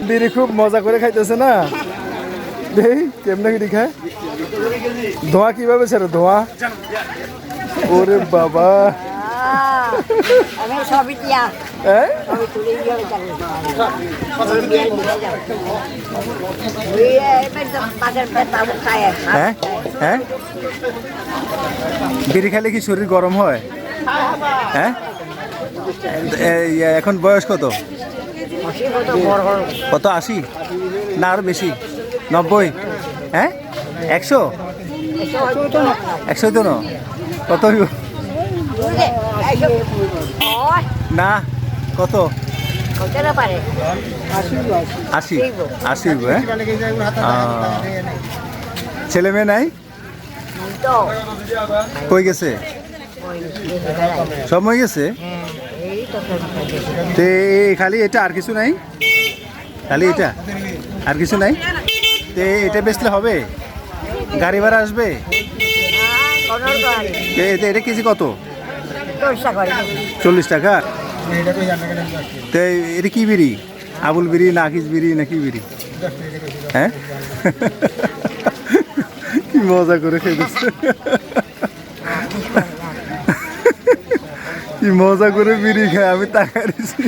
বিড়ি খুব মজা করে খাইতেছে না। দেই কেমনে বিড়ি খায়, ধোঁয়া কিভাবে ছেড়ে, ধোঁয়া। ওরে বাবা, হ্যাঁ হ্যাঁ, বিড়ি খেলে কি শরীর গরম হয়? হ্যাঁ, এখন বয়স কত? কত, 80 না আরো বেশি? 90? হ্যাঁ, 100? 100 তো না, কত হইব না, কত? 80 হইব। হ্যাঁ, ছেলে মেয়ে নাই? কই গেছে? সব হয়ে গেছে। তে খালি এটা, আর কিছু নাই? খালি এটা, আর কিছু নাই? তে এটা বেচলে হবে? গাড়ি ভাড়া আসবে? এটা কেজি কত? 40 টাকা। তো এটা কি বিড়ি? আবুল বিড়ি, নাকিস বিড়ি নাকি বিড়ি? হ্যাঁ, কি মজা করে খেয়েছে, কি মজা করে বিড়ি খায়, আমি তাকাইছি।